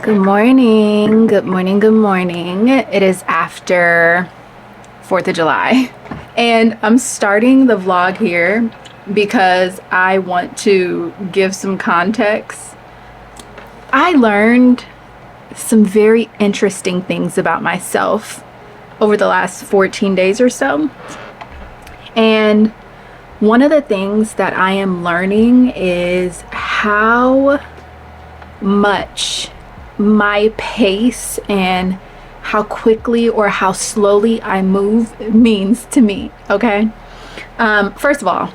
Good morning, good morning, good morning. It is after 4th of July and I'm starting the vlog here because I want to give some context. I learned some very interesting things about myself over the last 14 days or so. And one of the things that I am learning is how much my pace and how quickly or how slowly I move means to me. Okay. First of all,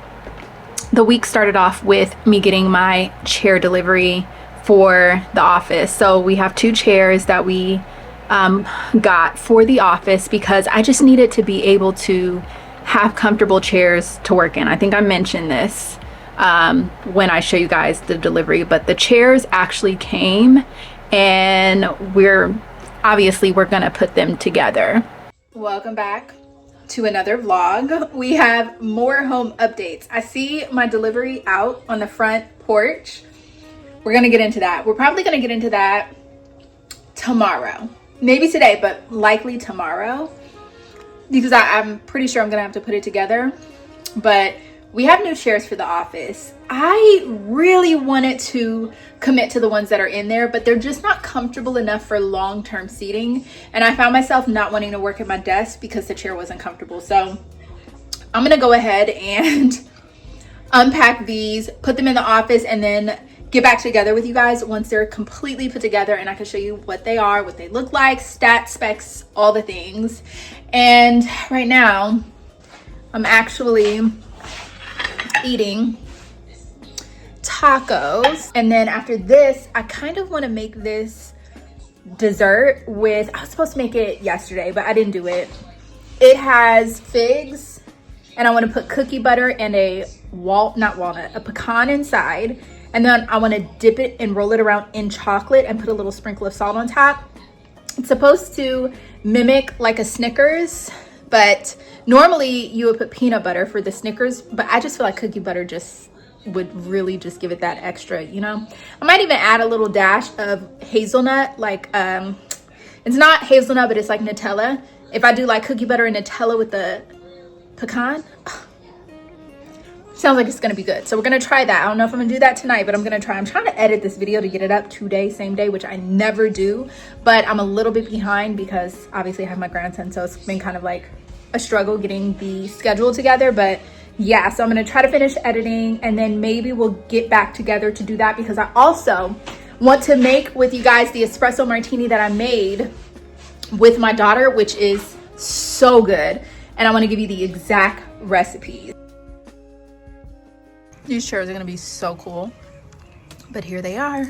the week started off with me getting my chair delivery for the office. So we have 2 chairs that we got for the office because I just needed to be able to have comfortable chairs to work in. I think I mentioned this when I show you guys the delivery, but the chairs actually came and we're gonna put them together. Welcome back to another vlog. We have more home updates. I see my delivery out on the front porch. We're gonna get into that. We're probably gonna get into that tomorrow, maybe today, but likely tomorrow, because I'm pretty sure I'm gonna have to put it together. But we have new chairs for the office. I really wanted to commit to the ones that are in there, but they're just not comfortable enough for long-term seating. And I found myself not wanting to work at my desk because the chair wasn't comfortable. So I'm gonna go ahead and unpack these, put them in the office, and then get back together with you guys once they're completely put together and I can show you what they are, what they look like, stats, specs, all the things. And right now, I'm actually eating tacos, and then after this I kind of want to make this dessert with, I was supposed to make it yesterday but I didn't do it. It has figs and I want to put cookie butter and a pecan inside, and then I want to dip it and roll it around in chocolate and put a little sprinkle of salt on top. It's supposed to mimic like a Snickers, but normally you would put peanut butter for the Snickers, but I just feel like cookie butter just would really just give it that extra, you know? I might even add a little dash of hazelnut, like it's not hazelnut, but it's like Nutella. If I do like cookie butter and Nutella with the pecan, sounds like it's gonna be good. So we're gonna try that. I don't know if I'm gonna do that tonight, but I'm gonna try. I'm trying to edit this video to get it up today, same day, which I never do, but I'm a little bit behind because obviously I have my grandson, so it's been kind of like a struggle getting the schedule together. But yeah, so I'm gonna try to finish editing and then maybe we'll get back together to do that, because I also want to make with you guys the espresso martini that I made with my daughter, which is so good, and I want to give you the exact recipes. These chairs are gonna be so cool, but here they are.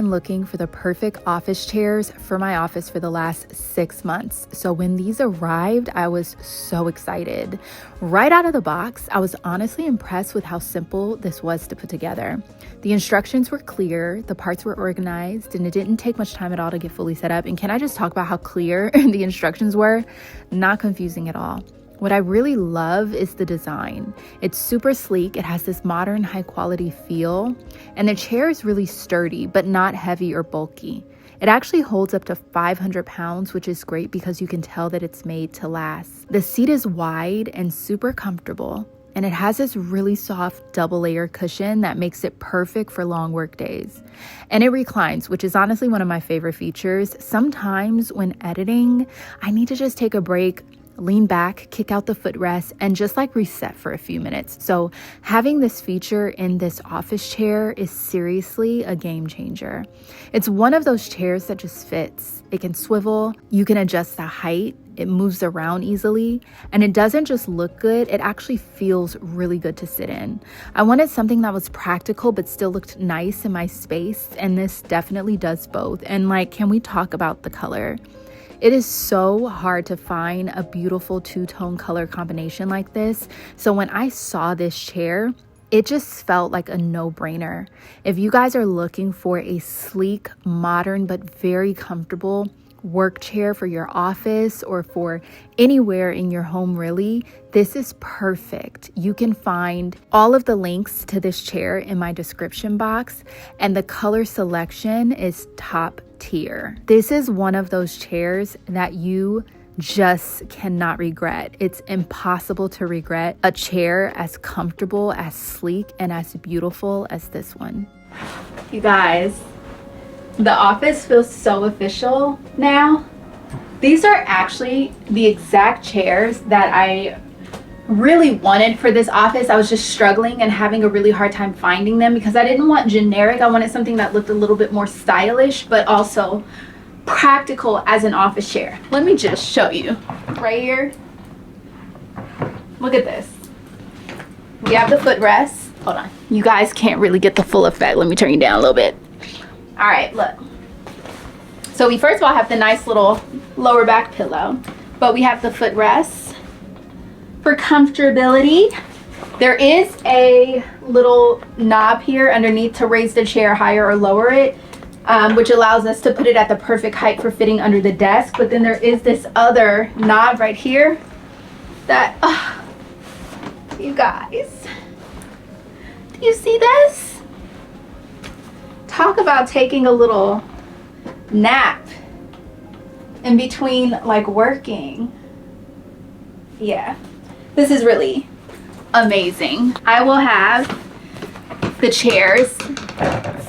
been looking for the perfect office chairs for my office for the last 6 months. So when these arrived, I was so excited. Right out of the box, I was honestly impressed with how simple this was to put together. The instructions were clear, the parts were organized, and it didn't take much time at all to get fully set up. And can I just talk about how clear the instructions were? Not confusing at all. What I really love is the design. It's super sleek. It has this modern, high quality feel, and the chair is really sturdy, but not heavy or bulky. It actually holds up to 500 pounds, which is great because you can tell that it's made to last. The seat is wide and super comfortable, and it has this really soft double layer cushion that makes it perfect for long work days. And it reclines, which is honestly one of my favorite features. Sometimes when editing, I need to just take a break, lean back, kick out the footrest, and just like reset for a few minutes. So having this feature in this office chair is seriously a game changer. It's one of those chairs that just fits. It can swivel, you can adjust the height, it moves around easily, and it doesn't just look good, it actually feels really good to sit in. I wanted something that was practical but still looked nice in my space, and this definitely does both. And like, can we talk about the color? It is so hard to find a beautiful two-tone color combination like this. So when I saw this chair, it just felt like a no-brainer. If you guys are looking for a sleek, modern, but very comfortable work chair for your office or for anywhere in your home really, this is perfect. You can find all of the links to this chair in my description box, and the color selection is top tier. This is one of those chairs that you just cannot regret. It's impossible to regret a chair as comfortable, as sleek, and as beautiful as this one. You guys, the office feels so official now. These are actually the exact chairs that I really wanted for this office. I was just struggling and having a really hard time finding them because I didn't want generic. I wanted something that looked a little bit more stylish, but also practical as an office chair. Let me just show you right here. Look at this. We have the footrest. Hold on. You guys can't really get the full effect. Let me turn you down a little bit. All right, look. So we first of all have the nice little lower back pillow, but we have the footrest for comfortability. There is a little knob here underneath to raise the chair higher or lower it, which allows us to put it at the perfect height for fitting under the desk. But then there is this other knob right here that, you guys, do you see this? Talk about taking a little nap in between like working. Yeah, this is really amazing. I will have the chairs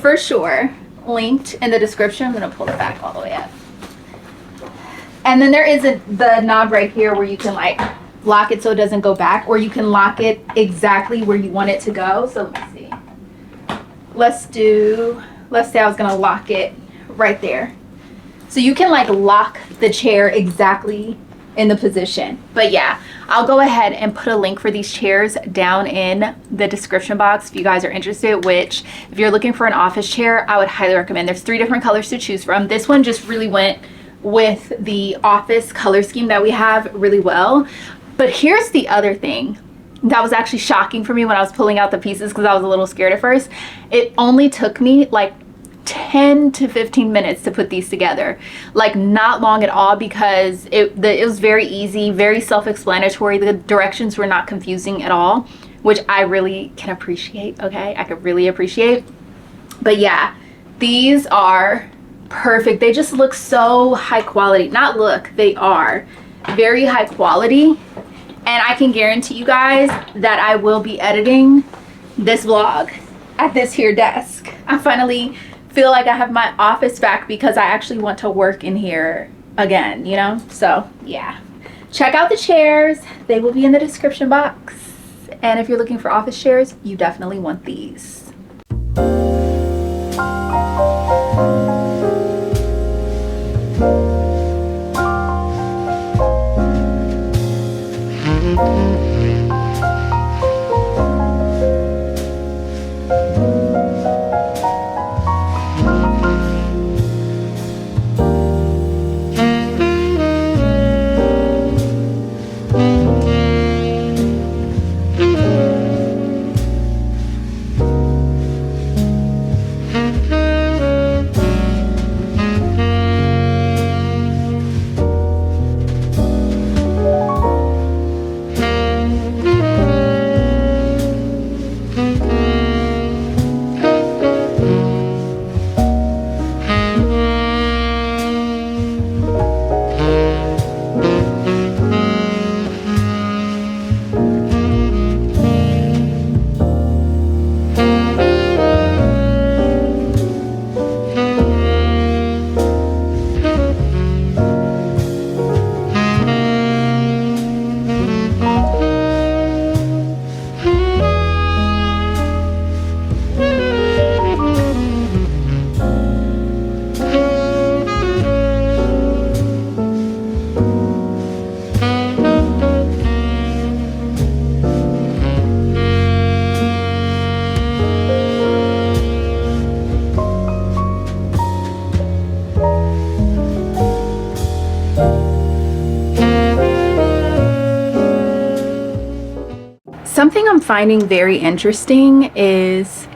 for sure linked in the description. I'm gonna pull it back all the way up. And then there is the knob right here where you can like lock it so it doesn't go back, or you can lock it exactly where you want it to go. So let me see. Let's say I was gonna lock it right there. So you can like lock the chair exactly in the position. But yeah, I'll go ahead and put a link for these chairs down in the description box if you guys are interested, which if you're looking for an office chair, I would highly recommend. There's 3 different colors to choose from. This one just really went with the office color scheme that we have really well. But here's the other thing that was actually shocking for me when I was pulling out the pieces, because I was a little scared at first. It only took me like 10 to 15 minutes to put these together. Like not long at all, because it was very easy, very self-explanatory. The directions were not confusing at all, which I really can appreciate. Okay, I could really appreciate. But yeah, these are perfect. They just look so high quality. Not look, they are very high quality. And I can guarantee you guys that I will be editing this vlog at this here desk. I finally feel like I have my office back because I actually want to work in here again, you know? So yeah, check out the chairs. They will be in the description box. And if you're looking for office chairs, you definitely want these. Something I'm finding very interesting is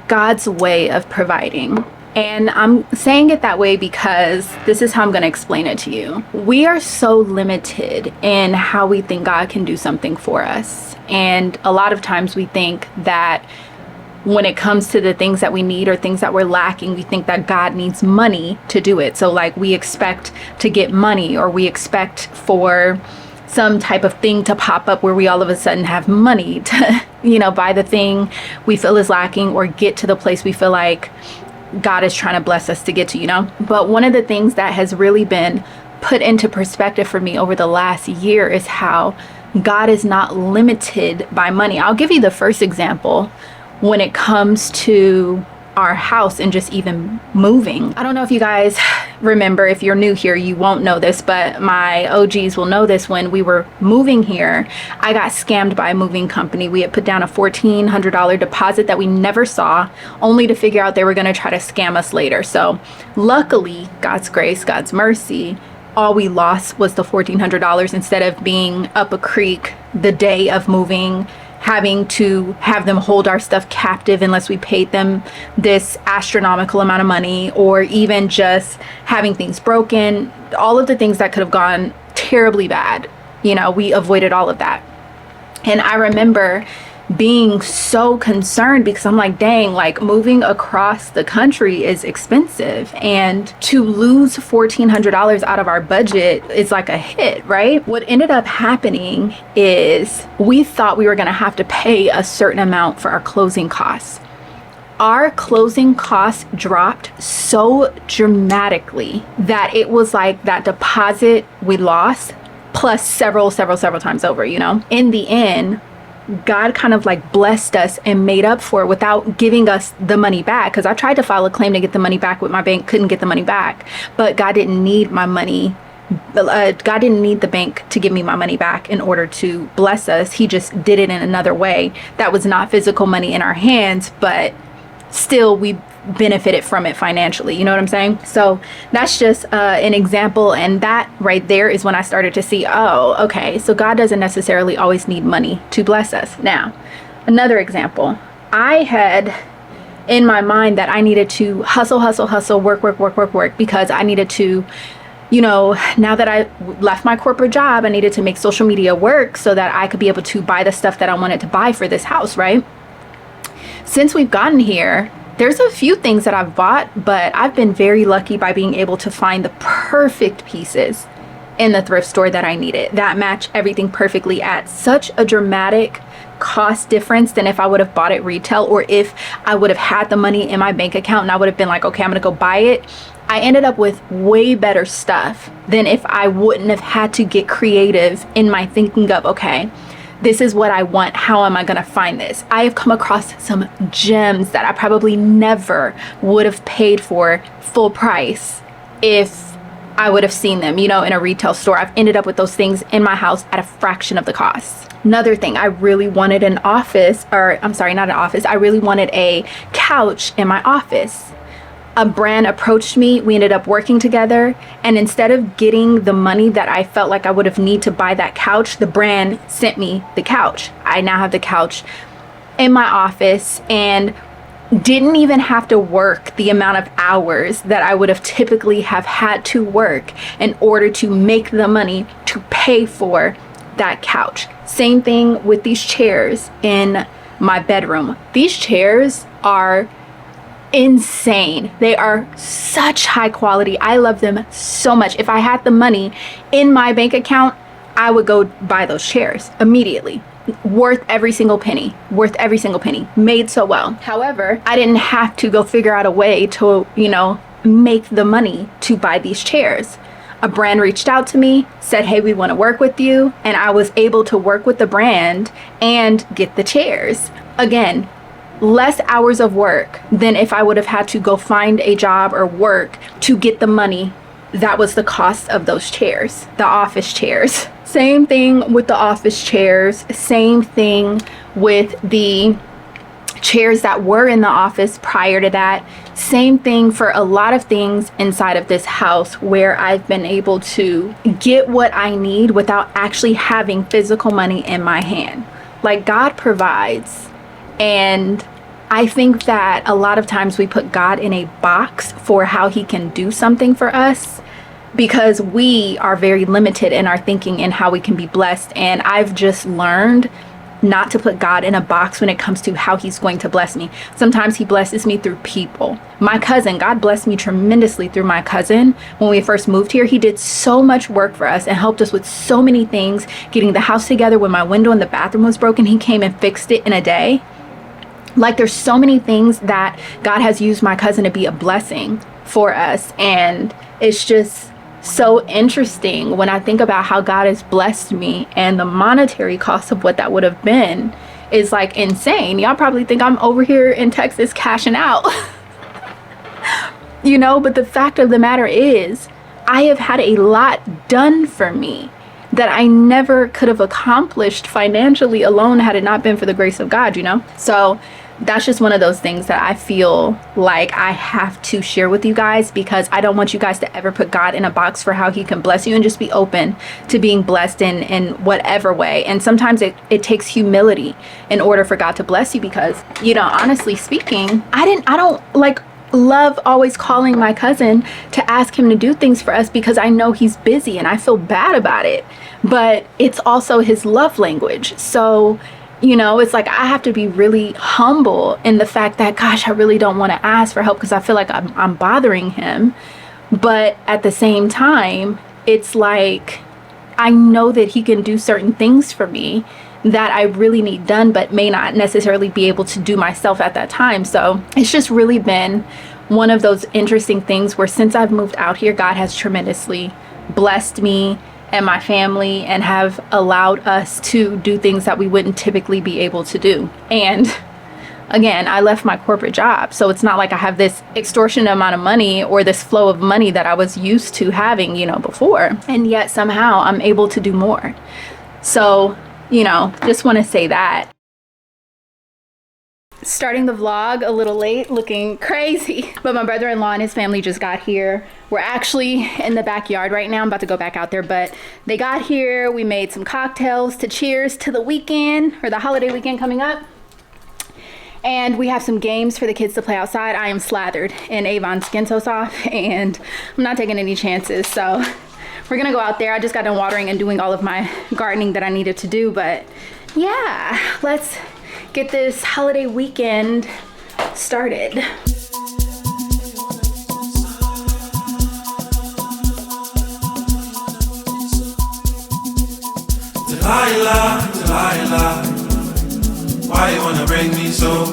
God's way of providing. And I'm saying it that way because this is how I'm going to explain it to you. We are so limited in how we think God can do something for us. And a lot of times we think that when it comes to the things that we need or things that we're lacking, we think that God needs money to do it. So like we expect to get money, or we expect for some type of thing to pop up where we all of a sudden have money to, buy the thing we feel is lacking, or get to the place we feel like God is trying to bless us to get to, But one of the things that has really been put into perspective for me over the last year is how God is not limited by money. I'll give you the first example when it comes to our house and just even moving. I don't know if you guys remember. If you're new here, you won't know this, but my OGs will know this. When we were moving here, I got scammed by a moving company. We had put down a $1,400 deposit that we never saw, only to figure out they were going to try to scam us later. So luckily, God's grace, God's mercy, all we lost was the $1,400 instead of being up a creek the day of moving, having to have them hold our stuff captive unless we paid them this astronomical amount of money, or even just having things broken. All of the things that could have gone terribly bad, we avoided all of that. And I remember being so concerned because I'm like, dang, like moving across the country is expensive, and to lose $1,400 out of our budget is like a hit, right? What ended up happening is we thought we were going to have to pay a certain amount for our closing costs. Our closing costs dropped so dramatically that it was like that deposit we lost plus several times over, In the end, God kind of like blessed us and made up for it without giving us the money back. Because I tried to file a claim to get the money back with my bank, couldn't get the money back. But God didn't need my money. God didn't need the bank to give me my money back in order to bless us. He just did it in another way that was not physical money in our hands, but still we benefited from it financially. You know what I'm saying? So that's just an example. And that right there is when I started to see, oh, okay, so God doesn't necessarily always need money to bless us. Now, another example, I had in my mind that I needed to hustle, work, because I needed to, now that I left my corporate job, I needed to make social media work so that I could be able to buy the stuff that I wanted to buy for this house, right? Since we've gotten here, there's a few things that I've bought, but I've been very lucky by being able to find the perfect pieces in the thrift store that I needed that match everything perfectly at such a dramatic cost difference than if I would have bought it retail, or if I would have had the money in my bank account and I would have been like, okay, I'm gonna go buy it. I ended up with way better stuff than if I wouldn't have had to get creative in my thinking of, okay, this is what I want. How am I going to find this? I have come across some gems that I probably never would have paid for full price if I would have seen them, in a retail store. I've ended up with those things in my house at a fraction of the cost. Another thing, I really wanted an office, or I'm sorry, not an office. I really wanted a couch in my office. A brand approached me, we ended up working together, and instead of getting the money that I felt like I would have need to buy that couch, the brand sent me the couch. I now have the couch in my office and didn't even have to work the amount of hours that I would have typically have had to work in order to make the money to pay for that couch. Same thing with these chairs in my bedroom. These chairs are insane. They are such high quality. I love them so much. If I had the money in my bank account, I would go buy those chairs immediately. Worth every single penny. Made so well. However, I didn't have to go figure out a way to, make the money to buy these chairs. A brand reached out to me, said, hey, we want to work with you. And I was able to work with the brand and get the chairs. Again, less hours of work than if I would have had to go find a job or work to get the money. That was the cost of those chairs, the office chairs. Same thing with the office chairs. Same thing with the chairs that were in the office prior to that. Same thing for a lot of things inside of this house where I've been able to get what I need without actually having physical money in my hand. Like, God provides. And I think that a lot of times we put God in a box for how he can do something for us, because we are very limited in our thinking and how we can be blessed. And I've just learned not to put God in a box when it comes to how he's going to bless me. Sometimes he blesses me through people. My cousin, God blessed me tremendously through my cousin. When we first moved here, he did so much work for us and helped us with so many things. Getting the house together, when my window in the bathroom was broken, he came and fixed it in a day. Like, there's so many things that God has used my cousin to be a blessing for us. And it's just so interesting when I think about how God has blessed me, and the monetary cost of what that would have been is like insane. Y'all probably think I'm over here in Texas cashing out. You know, but the fact of the matter is, I have had a lot done for me that I never could have accomplished financially alone had it not been for the grace of God, you know? So that's just one of those things that I feel like I have to share with you guys, because I don't want you guys to ever put God in a box for how he can bless you, and just be open to being blessed in whatever way. And sometimes it takes humility in order for God to bless you, because, you know, honestly speaking, I don't like love always calling my cousin to ask him to do things for us, because I know he's busy and I feel bad about it, but it's also his love language. So, you know, it's like I have to be really humble in the fact that, gosh, I really don't want to ask for help because I feel like I'm bothering him. But at the same time, it's like I know that he can do certain things for me that I really need done, but may not necessarily be able to do myself at that time. So it's just really been one of those interesting things where since I've moved out here, God has tremendously blessed me and my family, and have allowed us to do things that we wouldn't typically be able to do. And again, I left my corporate job, so it's not like I have this extortionate amount of money or this flow of money that I was used to having, you know, before, and yet somehow I'm able to do more. So, you know, just want to say that. Starting the vlog a little late, looking crazy, but my brother-in-law and his family just got here. We're actually in the backyard right now. I'm about to go back out there, but they got here. We made some cocktails to cheers to the weekend, or the holiday weekend coming up. And we have some games for the kids to play outside. I am slathered in Avon Skin So Soft, and I'm not taking any chances. So we're gonna go out there. I just got done watering and doing all of my gardening that I needed to do, but yeah, let's get this holiday weekend started. Delilah, Delilah, why you wanna bring me so?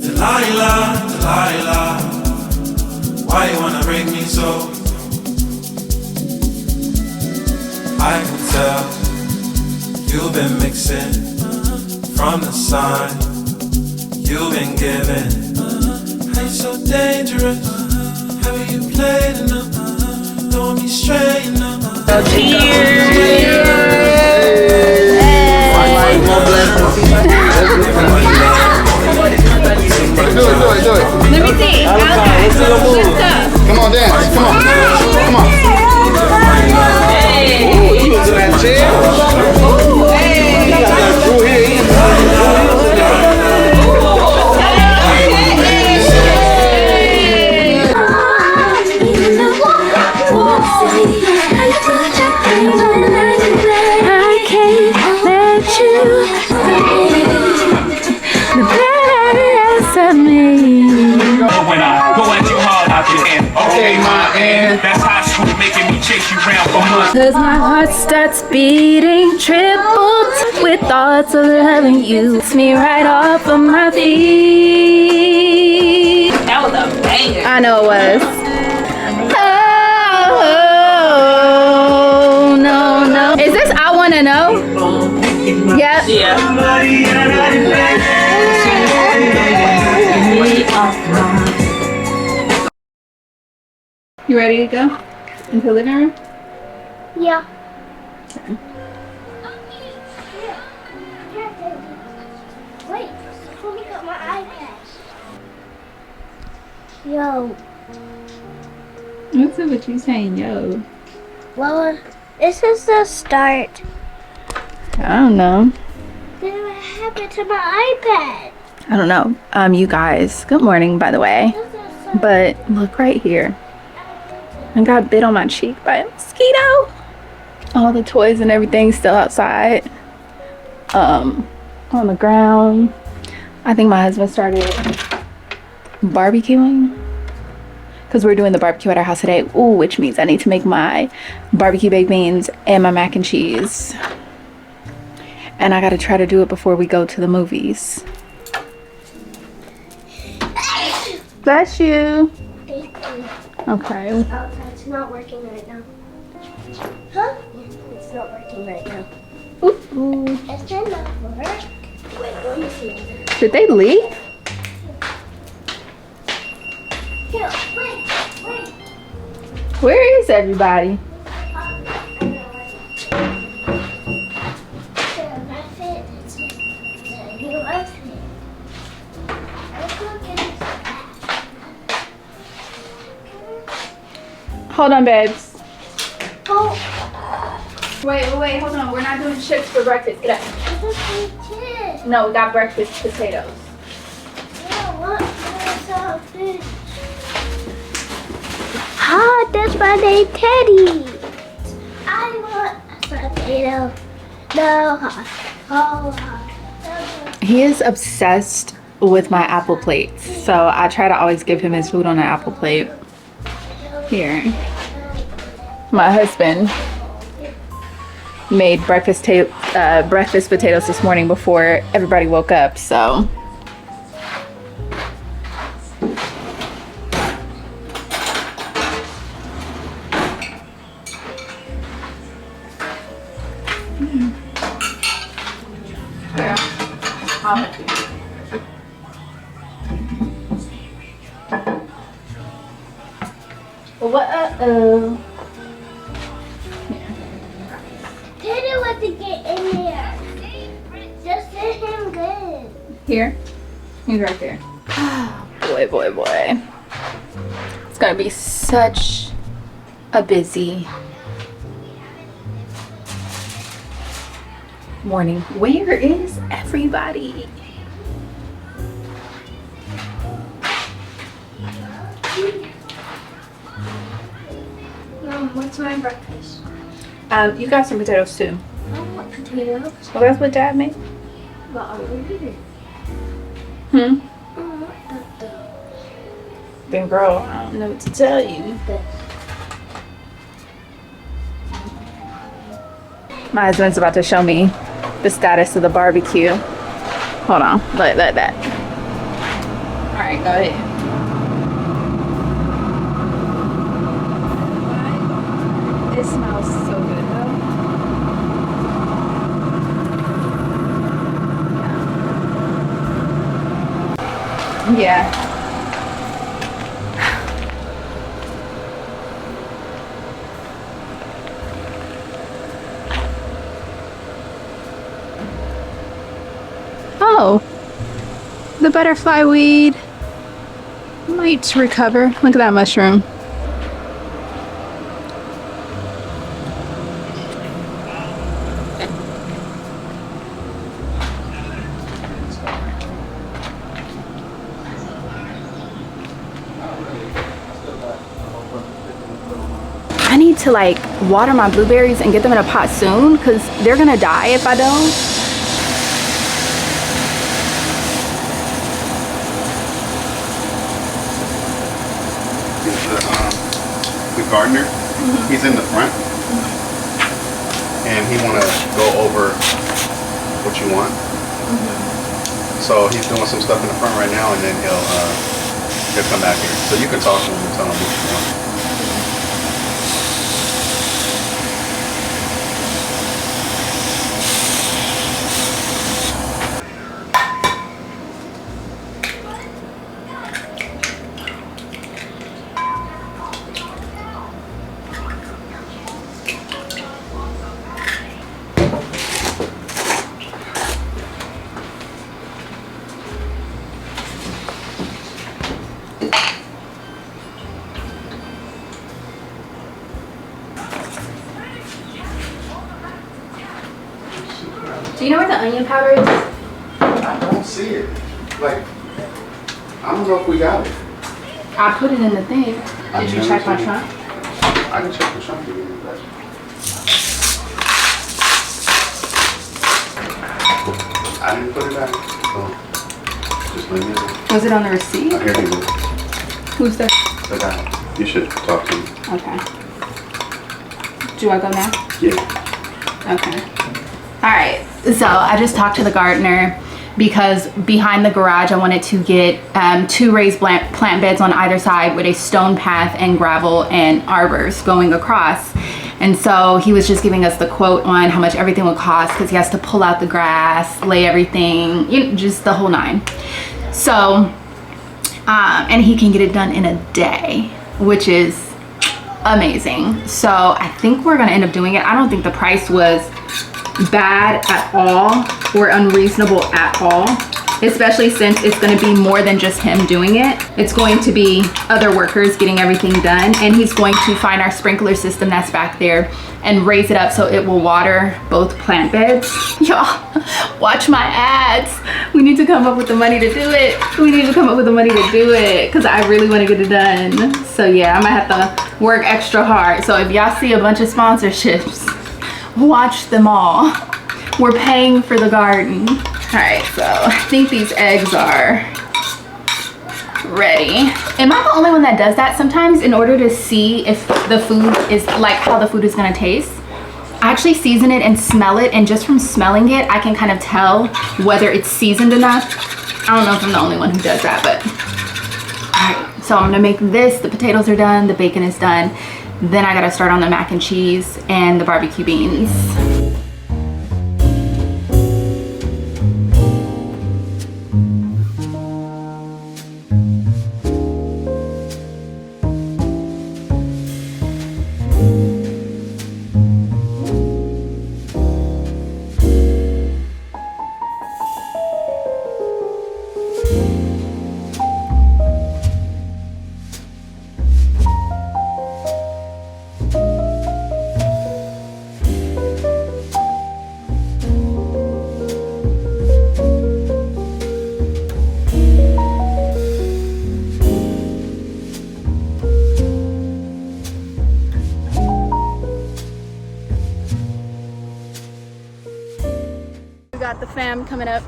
Delilah, Delilah, why you wanna bring me so? I can tell you've been mixing from the sign you've been given. How you so dangerous? Haven't you played enough? Don't be straight enough. Cheers! Do it. Let me see. Come on, dance. Come on. Hey. Ooh, you was in that chair. Ooh, hey. You got that crew here. I can't let you the best of me. When I go at you hard, I can Okay, my end. That's high school making me chase you round for months. Cause my heart starts beating triple with thoughts of loving you. It's me right off of my feet. That was a banger. I know it was. Oh, no. Is this I Wanna Know? Yep. Yeah. You ready to go into the living room? Yeah. Yo. What's up with you saying yo? Well, this is the start. I don't know. Then what happened to my iPad? I don't know. You guys, good morning, by the way. But look right here. I got bit on my cheek by a mosquito. All the toys and everything still outside. On the ground. I think my husband started barbecuing because we're doing the barbecue at our house today. Ooh, which means I need to make my barbecue baked beans and my mac and cheese. And I gotta try to do it before we go to the movies. Bless you. Okay. Oh, it's not working right now. Huh? It's not working right now. Ooh. It's not work. Wait, let me see. Did they leave? Here, wait. Where is everybody? Hold on, babes. Oh, Wait, hold on. We're not doing chips for breakfast. Get up. this is kid. No, we got breakfast potatoes. Hi, that's my name, Teddy. I want a potato. No hot. Oh, hot. He is obsessed with my apple plates. So I try to always give him his food on an apple plate. Here. My husband made breakfast potatoes this morning before everybody woke up, so. Uh-oh. Teddy wants to get in there. Just let him good. Here? He's right there. Boy. It's gonna be such a busy morning. Where is everybody? Mom, what's my breakfast? You got some potatoes too. I want potatoes. Well, that's what Dad made. But I'm eating. Hmm? I want that though. Then girl, I don't know what to tell you. My husband's about to show me the status of the barbecue. Hold on, let that. All right, go ahead. It smells so good though. Yeah. Oh, the butterfly weed might recover. Look at that mushroom. I need to like water my blueberries and get them in a pot soon because they're gonna die if I don't. The gardener, he's in the front, and he want to go over what you want. So he's doing some stuff in the front right now, and then he'll come back here. So you can talk to him and tell him what you want. Do you know where the onion powder is? I don't see it. Like, I don't know if we got it. I put it in the thing. Did you check my trunk? I can check the trunk again. I didn't put it back. So just leave it. Was it on the receipt? Here you go. Who's the? The guy. You should talk to him. Okay. Do I go now? Yeah. Okay. All right. So I just talked to the gardener because behind the garage I wanted to get 2 raised plant beds on either side with a stone path and gravel and arbors going across. And so he was just giving us the quote on how much everything would cost because he has to pull out the grass, lay everything, you know, just the whole 9. So, and he can get it done in a day, which is amazing. So I think we're gonna end up doing it. I don't think the price was bad at all or unreasonable at all, especially since it's going to be more than just him doing it. It's going to be other workers getting everything done, and he's going to find our sprinkler system that's back there and raise it up so it will water both plant beds. Y'all, watch my ads. We need to come up with the money to do it. We need to come up with the money to do it because I really want to get it done. So yeah, I might have to work extra hard. So if y'all see a bunch of sponsorships, watch them all. We're paying for the garden. All right, so I think these eggs are ready. Am I the only one that does that? Sometimes in order to see if the food is like how the food is gonna taste, I actually season it and smell it, and just from smelling it, I can kind of tell whether it's seasoned enough. I don't know if I'm the only one who does that, but all right, so I'm gonna make this. The potatoes are done, the bacon is done. Then I gotta start on the mac and cheese and the barbecue beans. We got the fam coming up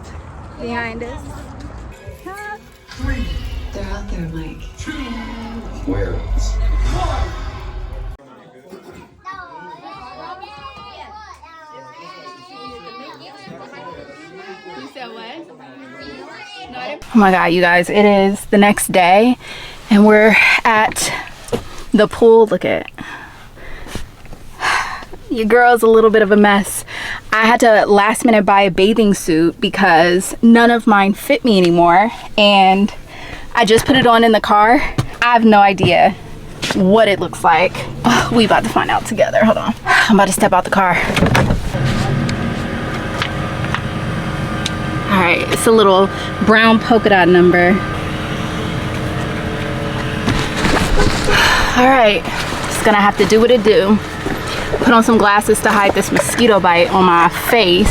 behind us. They're out there, Mike. Where? You said what? Oh my god, you guys, it is the next day and we're at the pool. Look at it. Your girl's a little bit of a mess. I had to last minute buy a bathing suit because none of mine fit me anymore, and I just put it on in the car. I have no idea what it looks like. Oh, we about to find out together. Hold on. I'm about to step out the car. All right, it's a little brown polka dot number. All right, just gonna have to do what it do. Put on some glasses to hide this mosquito bite on my face.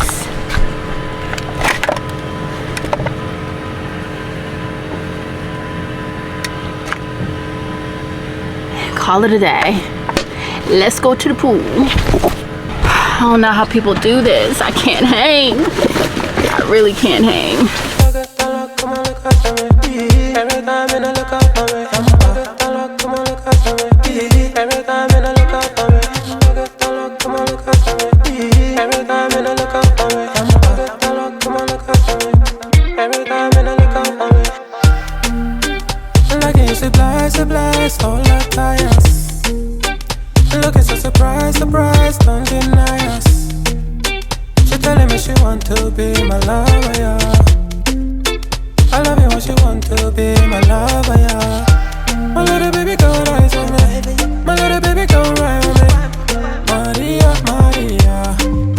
Call it a day. Let's go to the pool. I don't know how people do this. I can't hang. I really can't hang. All our tires. Looking so surprised, don't deny us. She telling me she want to be my lover, yeah. I love you when she want to be my lover, yeah. My little baby girl rise on me. My little baby girl ride on me. Maria, Maria,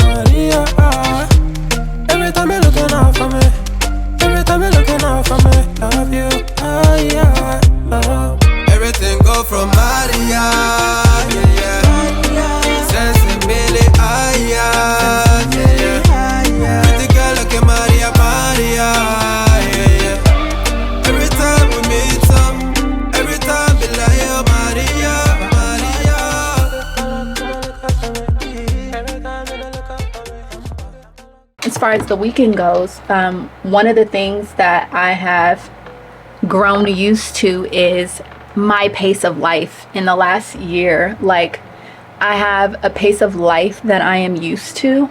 Maria, ah. Every time you're looking out for me. Every time you're looking out for me. Love you, ah, yeah, love. Everything go from Maria, yeah, yeah. Sensibility, ah, yeah, yeah. far as the weekend goes, one of the things that I have grown used to is my pace of life in the last year. Like, I have a pace of life that I am used to,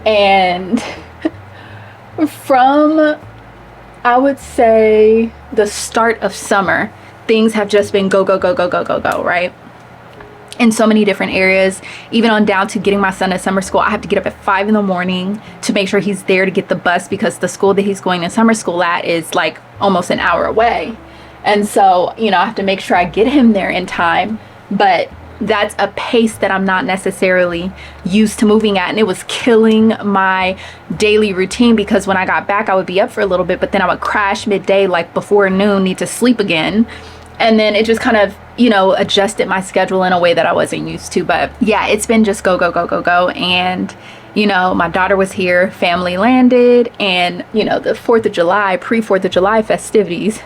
and from, I would say, the start of summer, things have just been go, go, go, go, go, go, go, right? In so many different areas, even on down to getting my son to summer school. I have to get up at 5 in the morning to make sure he's there to get the bus, because the school that he's going to summer school at is like almost an hour away. And so, you know, I have to make sure I get him there in time. But that's a pace that I'm not necessarily used to moving at, and it was killing my daily routine, because when I got back I would be up for a little bit, but then I would crash midday, like before noon, need to sleep again, and then it just kind of, you know, adjusted my schedule in a way that I wasn't used to. But yeah, it's been just go, go, go, go, go. And you know, my daughter was here, family landed, and you know, the 4th of July, pre-4th of July festivities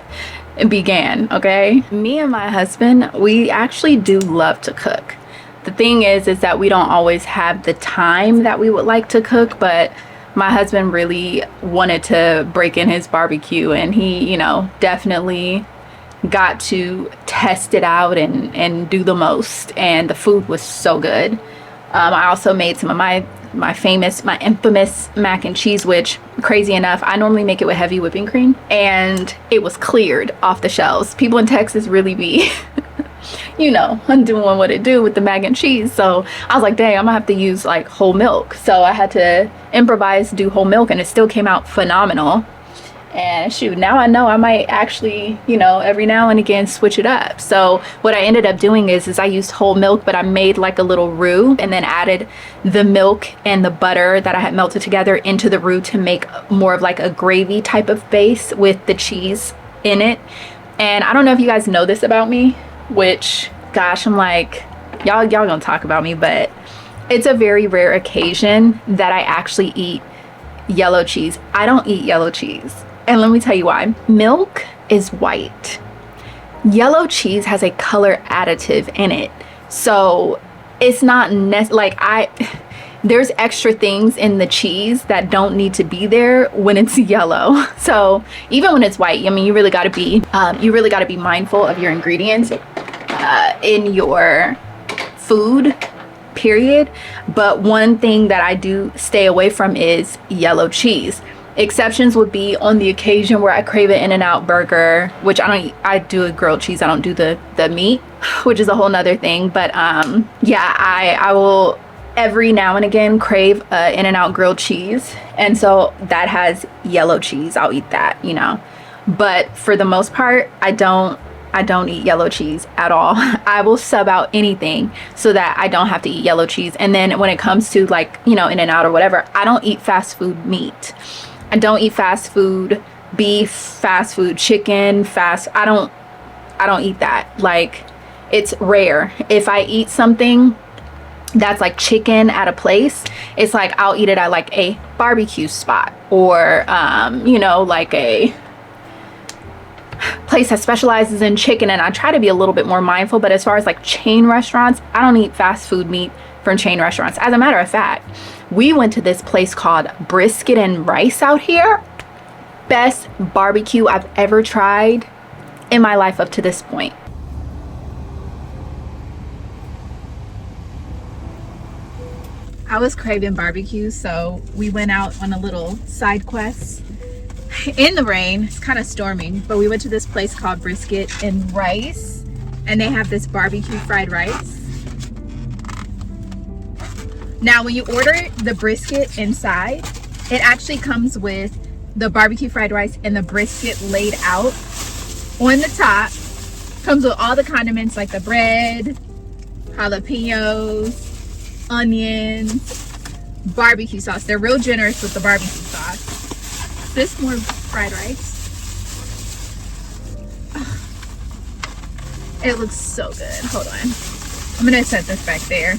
began. Okay, me and my husband, we actually do love to cook. The thing is that we don't always have the time that we would like to cook, but my husband really wanted to break in his barbecue, and he, you know, definitely got to test it out and do the most, and the food was so good. I also made some of my infamous mac and cheese, which, crazy enough, I normally make it with heavy whipping cream, and it was cleared off the shelves. People in Texas really be you know, doing what it do with the mac and cheese. So I was like, dang, I'm gonna have to use like whole milk. So I had to improvise, do whole milk, and it still came out phenomenal. And shoot, now I know I might actually, you know, every now and again switch it up. So what I ended up doing is I used whole milk, but I made like a little roux and then added the milk and the butter that I had melted together into the roux to make more of like a gravy type of base with the cheese in it. And I don't know if you guys know this about me, which, gosh, I'm like, y'all gonna talk about me, but it's a very rare occasion that I actually eat yellow cheese. I don't eat yellow cheese. And let me tell you why. Milk is white. Yellow cheese has a color additive in it. So it's not there's extra things in the cheese that don't need to be there when it's yellow. So even when it's white, I mean, you really got to be mindful of your ingredients in your food, period. But one thing that I do stay away from is yellow cheese. Exceptions would be on the occasion where I crave an In-N-Out burger, which I do a grilled cheese. I don't do the meat, which is a whole nother thing. But yeah, I will every now and again crave In-N-Out grilled cheese, and so that has yellow cheese. I'll eat that, you know. But for the most part, I don't eat yellow cheese at all. I will sub out anything so that I don't have to eat yellow cheese. And then when it comes to, like, you know, In-N-Out or whatever, I don't eat fast food meat. I don't eat fast food beef, fast food chicken, I don't eat that. Like, it's rare. If I eat something that's like chicken at a place, it's like I'll eat it at like a barbecue spot, or you know, like a place that specializes in chicken, and I try to be a little bit more mindful. But as far as like chain restaurants, I don't eat fast food meat from chain restaurants. As a matter of fact, we went to this place called Brisket and Rice out here. Best barbecue I've ever tried in my life up to this point. I was craving barbecue, so we went out on a little side quest in the rain. It's kind of storming, but we went to this place called Brisket and Rice, and they have this barbecue fried rice. Now, when you order the brisket inside, it actually comes with the barbecue fried rice and the brisket laid out on the top. Comes with all the condiments like the bread, jalapenos, onions, barbecue sauce. They're real generous with the barbecue sauce. This more fried rice. It looks so good. Hold on. I'm gonna set this back there.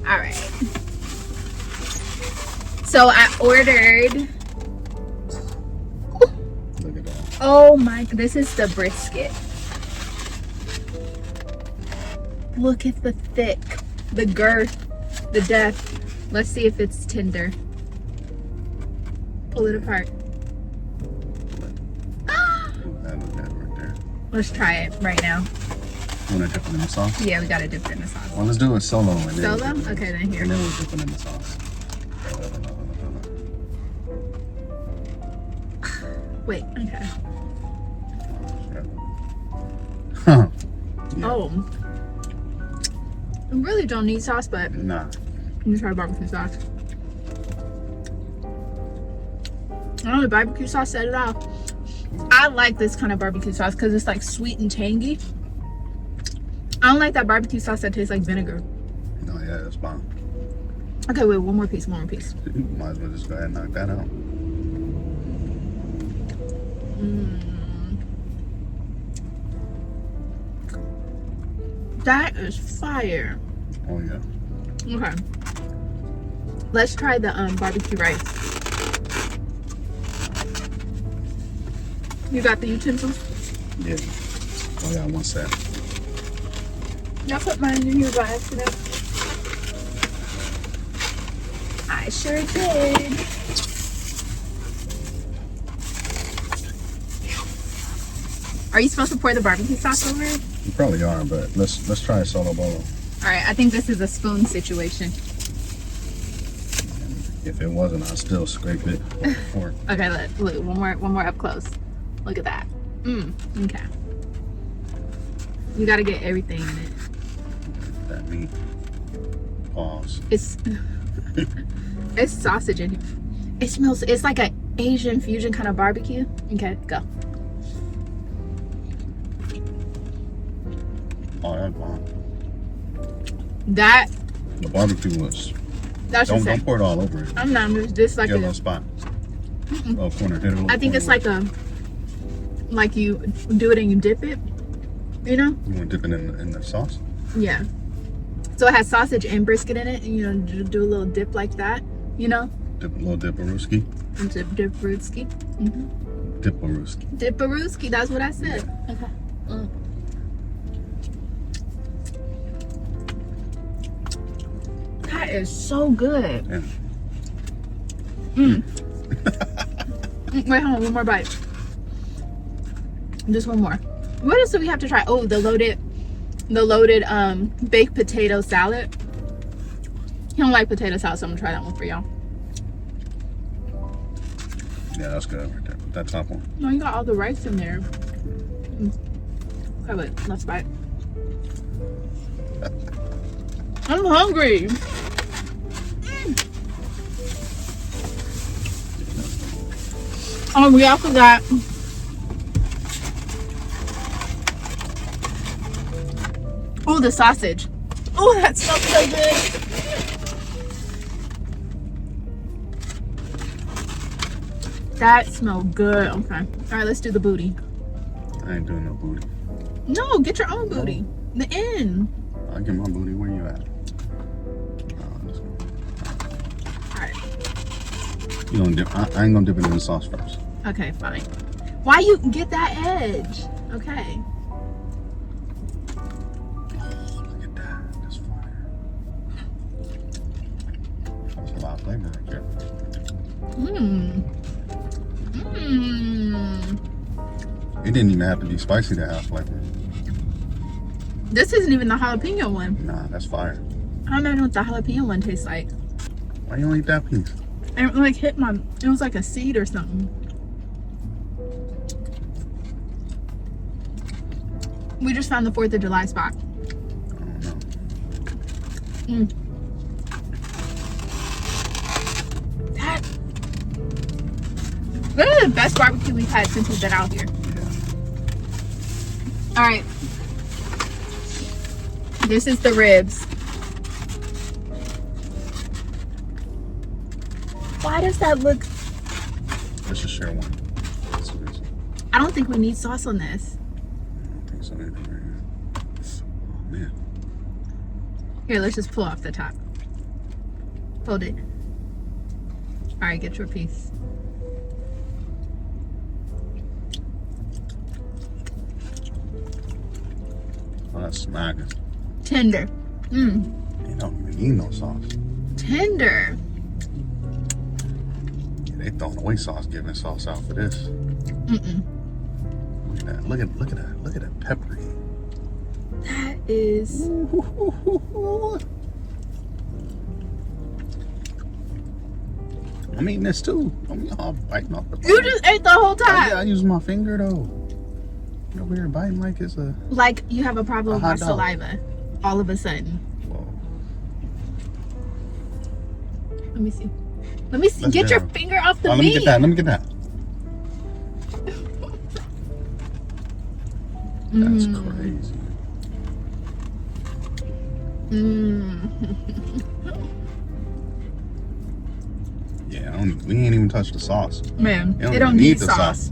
All right. So I ordered. Look at that. Oh my, this is the brisket. Look at the thick, the girth, the depth. Let's see if it's tender. Pull it apart. That look at right there. Let's try it right now. You want to dip it in the sauce? Yeah, we gotta dip it in the sauce. Well, let's do it solo. And then Solo? we'll dip it in- Okay, then here. And then we'll dip it in the sauce. Wait, okay. Huh. Oh. I really don't need sauce, but Nah. let me try barbecue sauce. Oh, the barbecue sauce set it off. I like this kind of barbecue sauce because it's like sweet and tangy. I don't like that barbecue sauce that tastes like vinegar. No, yeah, that's fine. Okay, wait, one more piece, one more piece. Might as well just go ahead and knock that out. That is fire. Oh, yeah. Okay. Let's try the barbecue rice. You got the utensils? Yeah. Oh, yeah, one set. I put mine in here by accident. I sure did. Are you supposed to pour the barbecue sauce over it? You probably are, but let's try a solo bolo. All right, I think this is a spoon situation. If it wasn't, I'd still scrape it. Fork. Okay, look, one more up close. Look at that. Okay. You gotta get everything in it. That meat. Pause. It's it's sausage in here. It smells. It's like an Asian fusion kind of barbecue. Okay, go. Oh, that's bomb. That The barbecue was. that's just Don't it. pour it all over it. I'm not. This like Get a a. little spot. Oh, corner. Hit a little I think corner it's like like you do it and you dip it. You know? You want to dip it in the sauce? Yeah. So it has sausage and brisket in it, and you know, do a little dip like that. You know? Dip a little dipperooski. Dip brewski. Dipperooski. Dipperooski. That's what I said. Okay. That is so good. Yeah. Wait, hold on, one more bite. Just one more. What else do we have to try? Oh, the loaded baked potato salad. I don't like potato salad, so I'm gonna try that one for y'all. Yeah, that's good right there. Put that top one. No, you got all the rice in there. Okay, wait, let's bite. I'm hungry. Oh, we also got the sausage. Oh, that smells so good. That smells good. Okay. All right, let's do the booty. I ain't doing no booty. No, get your own booty. The end. I'll get my booty. Where you at? This one. All right. You gonna dip? I ain't gonna dip it in the sauce first. Okay, fine. Why you get that edge? Okay. Look at that. That's fire. That's a lot of flavor right there. It didn't even have to be spicy to have flavor. This isn't even the jalapeno one. Nah, that's fire. I don't know what the jalapeno one tastes like. Why you don't eat that piece? It like hit my. It was like a seed or something. We just found the 4th of July spot. I don't know. This is the best barbecue we've had since we've been out here. Yeah. All right. This is the ribs. Why does that look? Let's just share one. That's what it is. I don't think we need sauce on this. I don't think so either. Right here. Oh man. Here, let's just pull off the top. Hold it. All right, get your piece. Oh, that's smacking. Tender. You don't even need no sauce. Tender. Yeah, they throwing away sauce, giving sauce out for this. Look at that. Look at that. Look at that peppery. That is. I'm eating this too. I'm all biting off the bone. You just ate the whole time. Yeah, I use my finger though. You're over here biting like it's a. Like you have a problem with my hot dog. saliva all of a sudden. Whoa. Let me see. Let me see. Let's Get your go. finger off the Oh, let me meat. get that. Let me get that. That's crazy. Yeah, we ain't even touched the sauce. Man, You it don't even need sauce.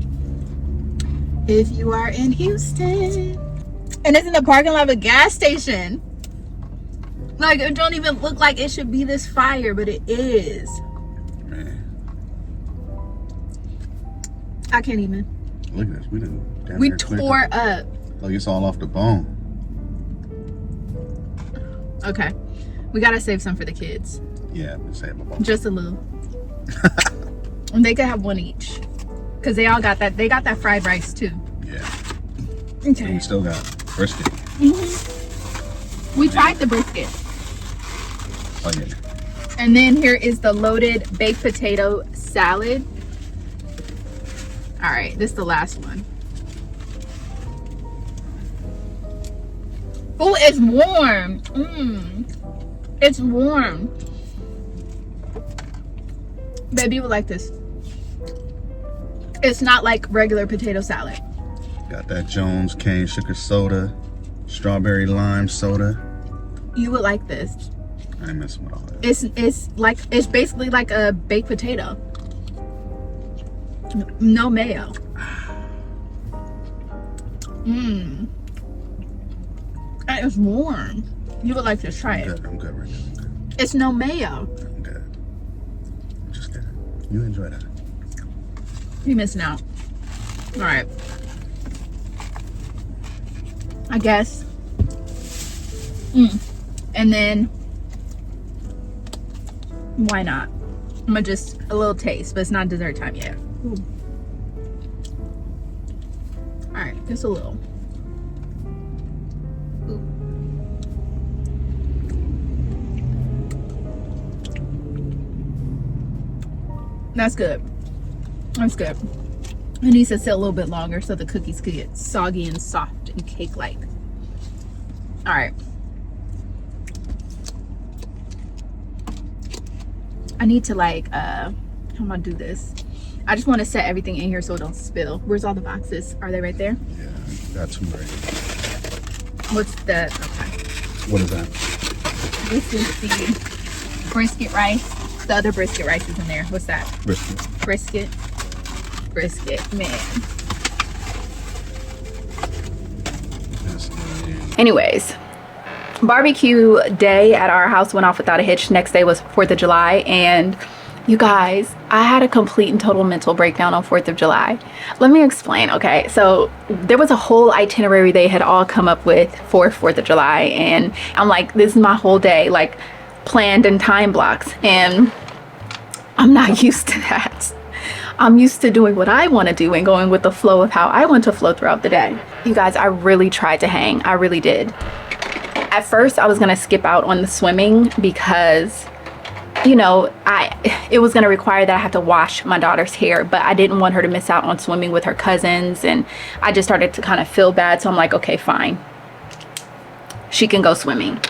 If you are in Houston, and it's in the parking lot of a gas station. Like, it don't even look like it should be this fire, but it is. Man, I can't even. look at this. We done. We tore up. Like it's all off the bone. Okay. We gotta save some for the kids. Yeah, we save a bunch. Just a little. And they could have one each. Because they all got that. They got that fried rice too. Yeah. And Okay. we still got brisket. We tried the brisket. Oh yeah. And then here is the loaded baked potato salad. All right, this is the last one. Oh, it's warm. It's warm. Baby, you would like this. It's not like regular potato salad. Got that Jones cane sugar soda, strawberry lime soda. You would like this. I ain't messing with all that. It's basically like a baked potato. No mayo. And it's warm. You would like to try it. I'm good right now. I'm good. It's no mayo. I'm good. I'm just good. You enjoy that. You missing out. All right. I guess. And then, why not? I'm gonna just a little taste, but it's not dessert time yet. Ooh. All right, just a little. Ooh. That's good. That's good. It needs to sit a little bit longer so the cookies could get soggy and soft and cake-like. All right. I need to like, how am I gonna do this? I just want to set everything in here so it don't spill. Where's all the boxes? Are they right there? Yeah, got two right. What's the, okay. What is that? This is the brisket rice. The other brisket rice is in there. What's that? Brisket. Brisket. Brisket, man. Yes, Anyways, barbecue day at our house went off without a hitch. Next day was 4th of July, and you guys, I had a complete and total mental breakdown on 4th of July. Let me explain, okay? So there was a whole itinerary they had all come up with for 4th of July, and I'm like, this is my whole day, like planned in time blocks, and I'm not used to that. I'm used to doing what I want to do and going with the flow of how I want to flow throughout the day. You guys, I really tried to hang. I really did. At first, I was going to skip out on the swimming because, you know, it was going to require that I have to wash my daughter's hair, but I didn't want her to miss out on swimming with her cousins, and I just started to kind of feel bad, so I'm like, okay, fine. She can go swimming.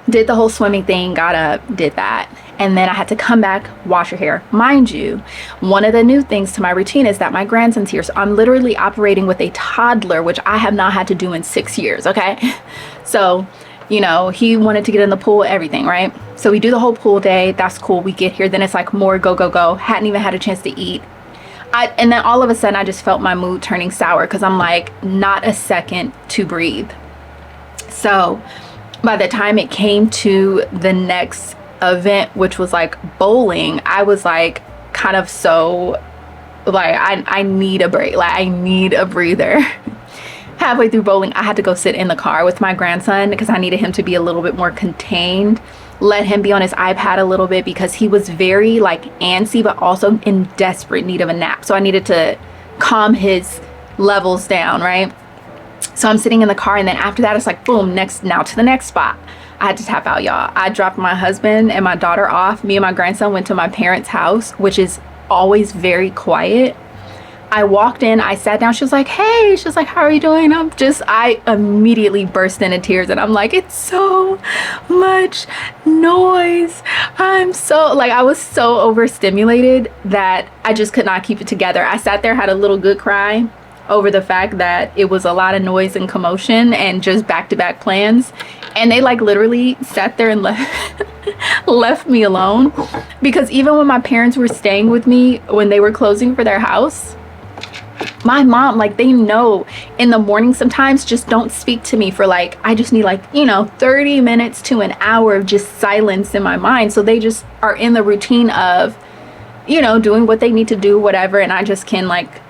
Did the whole swimming thing, got up, did that. And then I had to come back, wash her hair. Mind you, one of the new things to my routine is that my grandson's here. So I'm literally operating with a toddler, which I have not had to do in 6 years, okay? So, you know, he wanted to get in the pool, everything, right? So we do the whole pool day. That's cool. We get here. Then it's like more go, go, go. Hadn't even had a chance to eat. And then all of a sudden, I just felt my mood turning sour because I'm like, not a second to breathe. So by the time it came to the next event, which was like bowling, I was like kind of so like I need a break, like I need a breather. halfway through bowling, I had to go sit in the car with my grandson because I needed him to be a little bit more contained. Let him be on his iPad a little bit because he was very like antsy, but also in desperate need of a nap. So I needed to calm his levels down, right? So I'm sitting in the car, and then after that, it's like, boom, now to the next spot. I had to tap out, y'all. I dropped my husband and my daughter off. Me and my grandson went to my parents' house, which is always very quiet. I walked in, I sat down, she was like, hey, she was like, how are you doing? I immediately burst into tears, and I'm like, it's so much noise. I was so overstimulated that I just could not keep it together. I sat there, had a little good cry over the fact that it was a lot of noise and commotion and just back-to-back plans. And they like literally sat there and left me alone. Because even when my parents were staying with me, when they were closing for their house, my mom, like, they know in the morning sometimes, just don't speak to me for like, I just need like, 30 minutes to an hour of just silence in my mind. So they just are in the routine of, doing what they need to do, whatever. And I just can like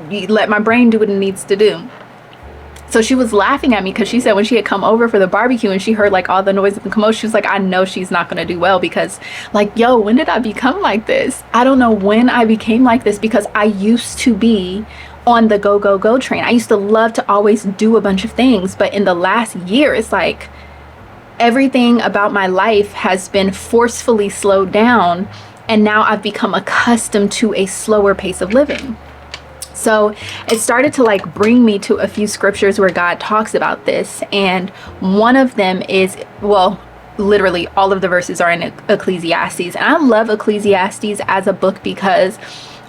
let my brain do what it needs to do. So she was laughing at me because she said when she had come over for the barbecue and she heard like all the noise and the commotion, she was like, I know she's not going to do well because like, yo, when did I become like this? I don't know when I became like this, because I used to be on the go, go, go train. I used to love to always do a bunch of things. But in the last year, it's like everything about my life has been forcefully slowed down. And now I've become accustomed to a slower pace of living. So it started to like bring me to a few scriptures where God talks about this. And one of them is, well, literally all of the verses are in Ecclesiastes. And I love Ecclesiastes as a book because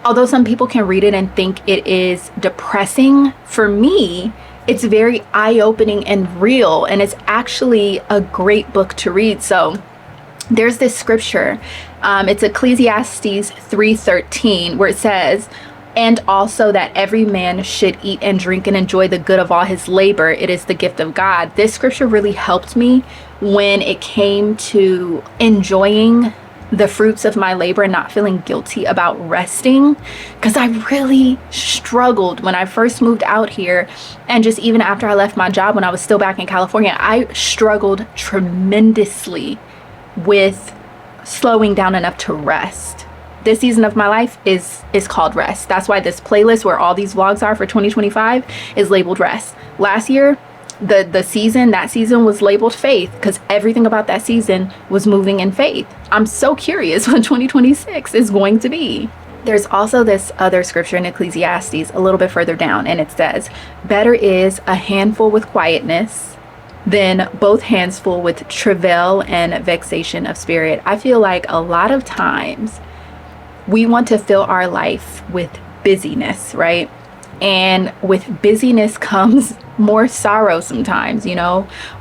although some people can read it and think it is depressing, for me, it's very eye-opening and real. And it's actually a great book to read. So there's this scripture. It's Ecclesiastes 3:13, where it says, and also that every man should eat and drink and enjoy the good of all his labor. It is the gift of God. This scripture really helped me when it came to enjoying the fruits of my labor and not feeling guilty about resting, because I really struggled when I first moved out here, and just even after I left my job when I was still back in California, I struggled tremendously with slowing down enough to rest. This season of my life is called rest. That's why this playlist where all these vlogs are for 2025 is labeled rest. Last year, that season was labeled faith, because everything about that season was moving in faith. I'm so curious what 2026 is going to be. There's also this other scripture in Ecclesiastes a little bit further down, and it says, better is a handful with quietness than both hands full with travail and vexation of spirit. I feel like a lot of times we want to fill our life with busyness, right? And with busyness comes more sorrow sometimes,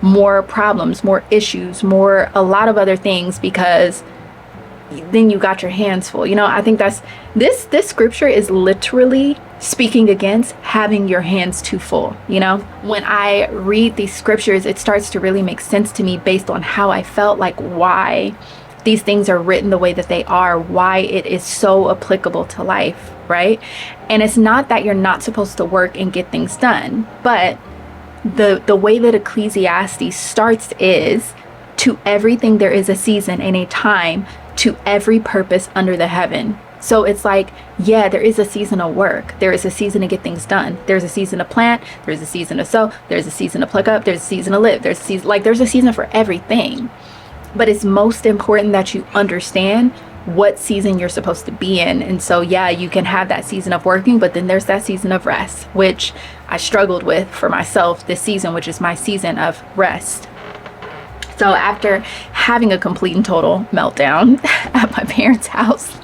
more problems, more issues, a lot of other things, because then you got your hands full. I think that's this scripture is literally speaking against having your hands too full. When I read these scriptures, it starts to really make sense to me based on how I felt, like why these things are written the way that they are, why it is so applicable to life, right? And it's not that you're not supposed to work and get things done, but the way that Ecclesiastes starts is, to everything there is a season and a time, to every purpose under the heaven. So it's like, yeah, there is a season of work. There is a season to get things done. There's a season to plant. There's a season to sow. There's a season to pluck up. There's a season to live. There's a season for everything. But it's most important that you understand what season you're supposed to be in. And so, yeah, you can have that season of working, but then there's that season of rest, which I struggled with for myself this season, which is my season of rest. So after having a complete and total meltdown at my parents' house,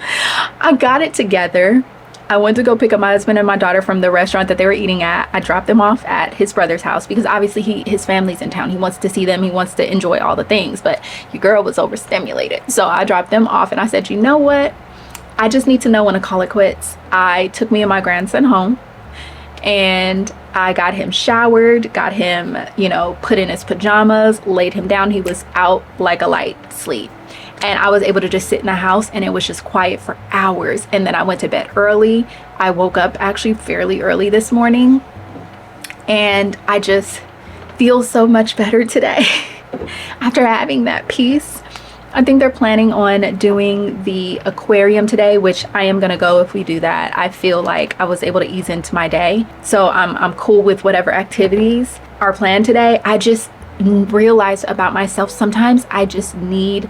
I got it together. I went to go pick up my husband and my daughter from the restaurant that they were eating at. I dropped them off at his brother's house because obviously his family's in town. He wants to see them. He wants to enjoy all the things, but your girl was overstimulated. So I dropped them off and I said, you know what? I just need to know when to call it quits. I took me and my grandson home and I got him showered, got him, put in his pajamas, laid him down. He was out like a light sleep. And I was able to just sit in the house and it was just quiet for hours. And then I went to bed early. I woke up actually fairly early this morning. And I just feel so much better today after having that peace. I think they're planning on doing the aquarium today, which I am gonna go if we do that. I feel like I was able to ease into my day, so I'm cool with whatever activities are planned today. I just realized about myself, sometimes I just need,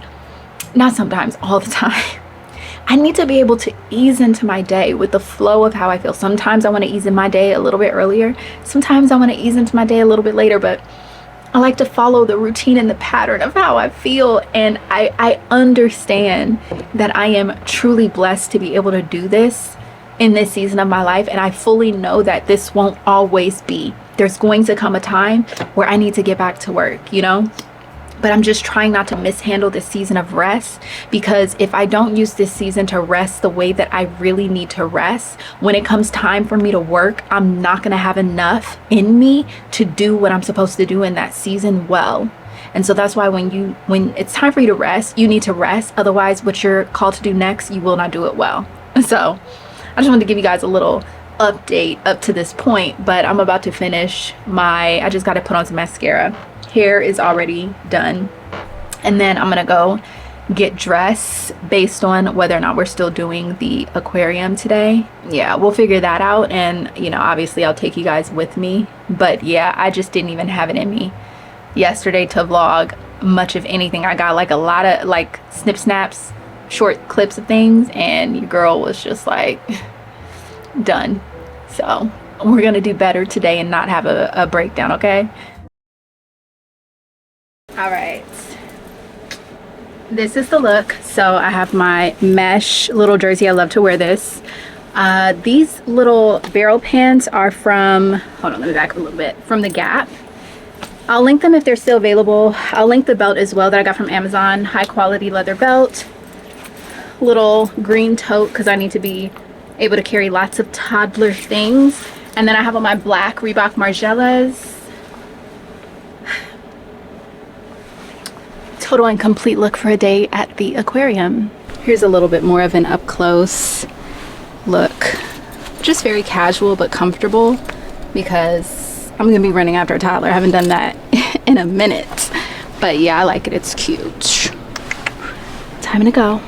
not sometimes, all the time, I need to be able to ease into my day with the flow of how I feel. Sometimes I want to ease in my day a little bit earlier, sometimes I want to ease into my day a little bit later, but I like to follow the routine and the pattern of how I feel. And I understand that I am truly blessed to be able to do this in this season of my life. And I fully know that this won't always be. There's going to come a time where I need to get back to work, you know? But I'm just trying not to mishandle this season of rest, because if I don't use this season to rest the way that I really need to rest, when it comes time for me to work, I'm not going to have enough in me to do what I'm supposed to do in that season well. And so that's why when it's time for you to rest, you need to rest. Otherwise, what you're called to do next, you will not do it well. So I just wanted to give you guys a little update up to this point, but I'm about to finish I just got to put on some mascara. Hair is already done, and then I'm gonna go get dressed based on whether or not we're still doing the aquarium today. Yeah, we'll figure that out, and you know, obviously I'll take you guys with me. But yeah, I just didn't even have it in me yesterday to vlog much of anything. I got like a lot of like snip snaps, short clips of things, and your girl was just like done. So we're gonna do better today and not have a breakdown, okay? All right, this is the look. So I have my mesh little jersey. I love to wear this. These little barrel pants are from, hold on, let me back up a little bit, from the Gap. I'll link them if they're still available. I'll link the belt as well that I got from Amazon. High quality leather belt, little green tote because I need to be able to carry lots of toddler things. And then I have on my black Reebok Margielas. Total and complete look for a day at the aquarium. Here's a little bit more of an up close look. Just very casual but comfortable, because I'm gonna be running after a toddler. I haven't done that in a minute, but yeah, I like it. It's cute. Time to go.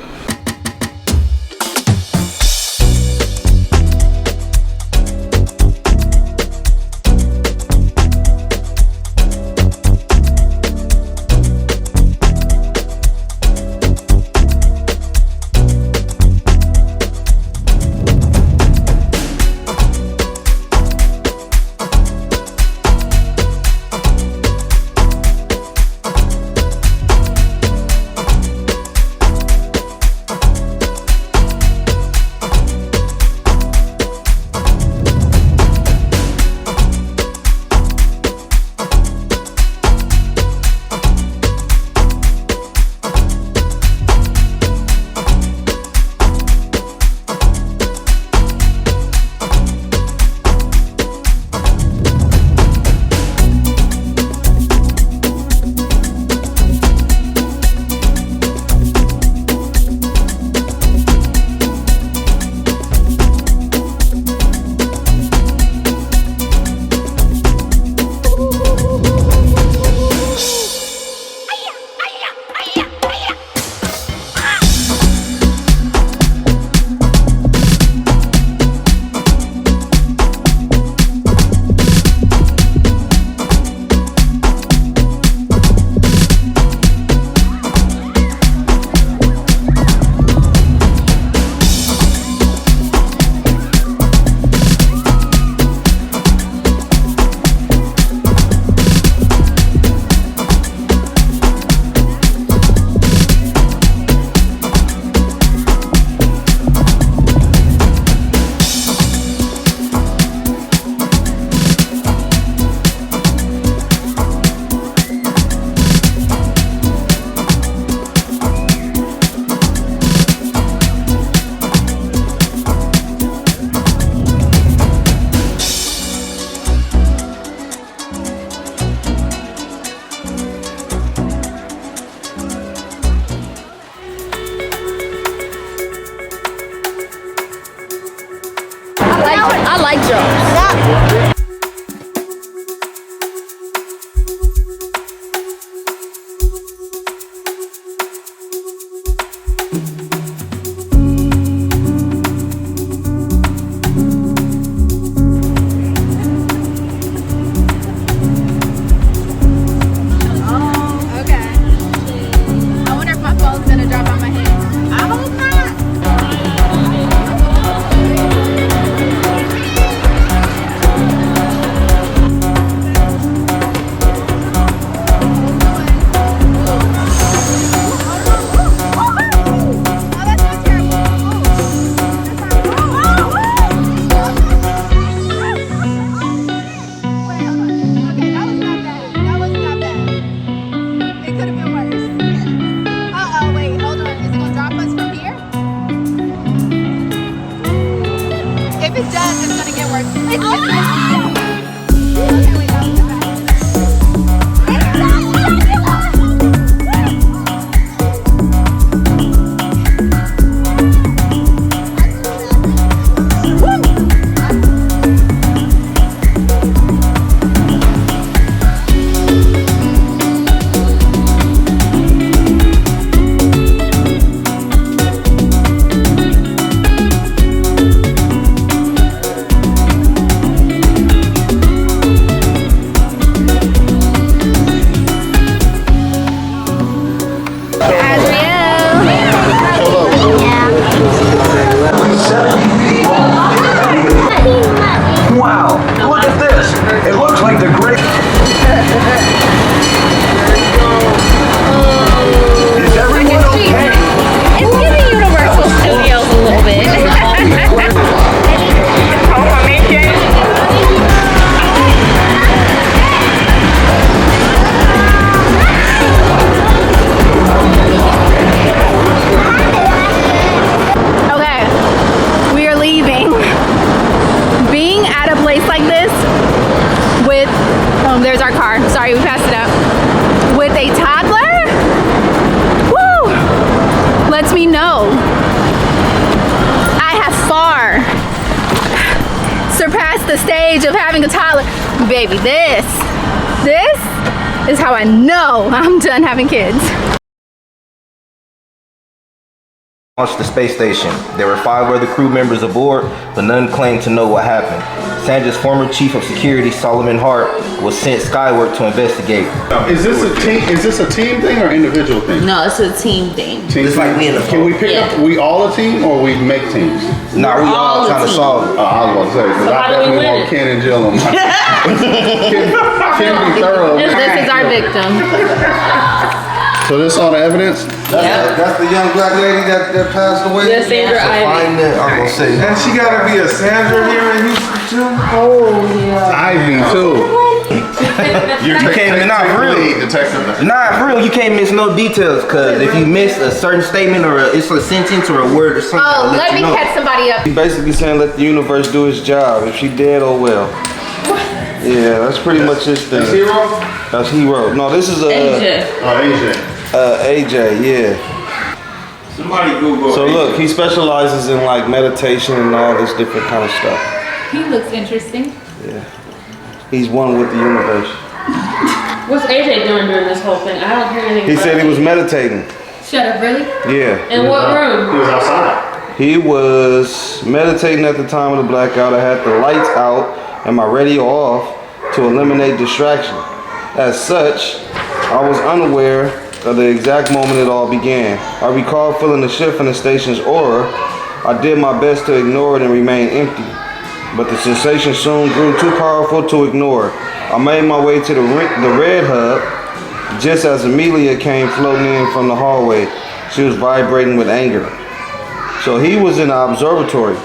I like jumps. if it does, it's gonna get worse. Wow, look at this. It looks like the great. Is everyone okay? It's giving Universal Studios a little bit. Okay, we are leaving. Being at a place like this with, there's our car. Sorry, we passed it up. With a toddler, woo, lets me know I have far surpassed the stage of having a toddler. Baby, this is how I know I'm done having kids. Launched the space station. There were 5 other crew members aboard, but none claimed to know what happened. Sandra's former chief of security, Solomon Hart, was sent skyward to investigate. Is this a team? Is this a team thing or individual thing? No, it's a team thing. Team It's like we in the Can we pick up? We all a team or we make teams? Nah, we all trying to solve it. I was about to say because I definitely want Ken and Jill on my. Ken be thorough. This is our victim. So this all the evidence? That's the young black lady that passed away. Yes, Sandra Ivy. I'm gonna say. And she gotta be a Sandra here in Houston too? Oh, yeah. Ivy too. You can't not really. Detective. Not real. You can't miss no details because if you miss a certain statement or it's a sentence or a word or something, Oh, I'll let you me know. catch somebody up. He basically saying let the universe do its job. If she dead, oh well. Yeah, that's pretty much his thing. That's Hero? That's Hero. No, this is AJ. AJ, yeah. Somebody Google. So look, he specializes in like meditation and all this different kind of stuff. He looks interesting. Yeah. He's one with the universe. What's AJ doing during this whole thing? I don't hear anything. He about said he was it. meditating. Shut up, really? Yeah. In what room? He was outside. He was meditating at the time of the blackout. I had the lights out and my radio off to eliminate distraction. As such, I was unaware of the exact moment it all began. I recall feeling the shift in the station's aura. I did my best to ignore it and remain empty, but the sensation soon grew too powerful to ignore. I made my way to the red hub just as Amelia came floating in from the hallway. She was vibrating with anger. So he was in the observatory,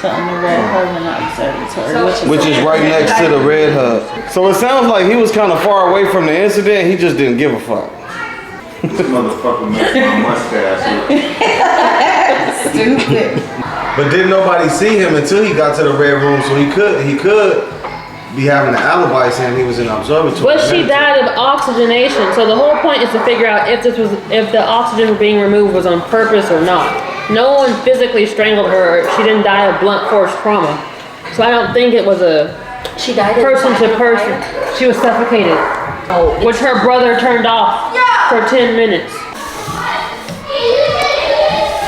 So in the red hole in the observatory, which is right next to the red hub. So it sounds like he was kind of far away from the incident. He just didn't give a fuck. This motherfucker messed my mustache. stupid. But didn't nobody see him until he got to the red room, so he could be having an alibi saying he was in the observatory. But she died of oxygenation, so the whole point is to figure out if the oxygen being removed was on purpose or not. No one physically strangled her. She didn't die of blunt force trauma. So I don't think it was a person to person. She was suffocated, which her brother turned off for 10 minutes.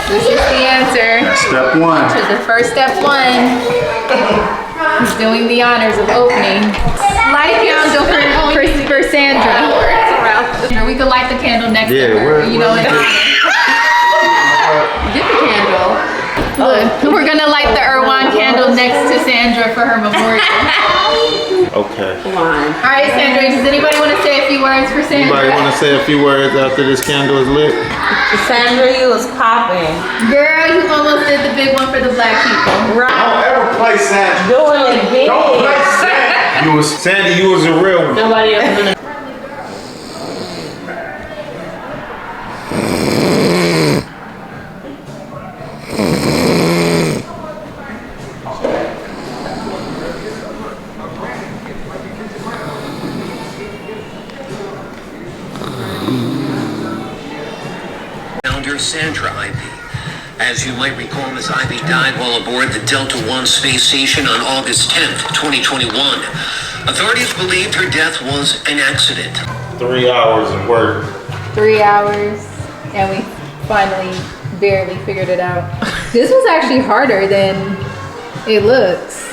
This is the answer Step one. to the first step 1. He's doing the honors of opening. Light a candle for Sandra. We could light the candle next to her. You know, get the candle. Look, we're gonna light the Irwan candle next to Sandra for her memorial. Okay. All right, Sandra, does anybody want to say a few words for Sandra? Anybody want to say a few words after this candle is lit? Sandra, you was popping. Girl, you almost did the big one for the black people. Don't ever play Sandy. Doing it big. Don't play Sandy. Sandy, you was a real one. Nobody else was in it. Sandra Ivy. As you might recall, Ms. Ivy died while aboard the Delta One space station on August 10th, 2021. Authorities believed her death was an accident. 3 hours of work. 3 hours, and we finally barely figured it out. This was actually harder than it looks.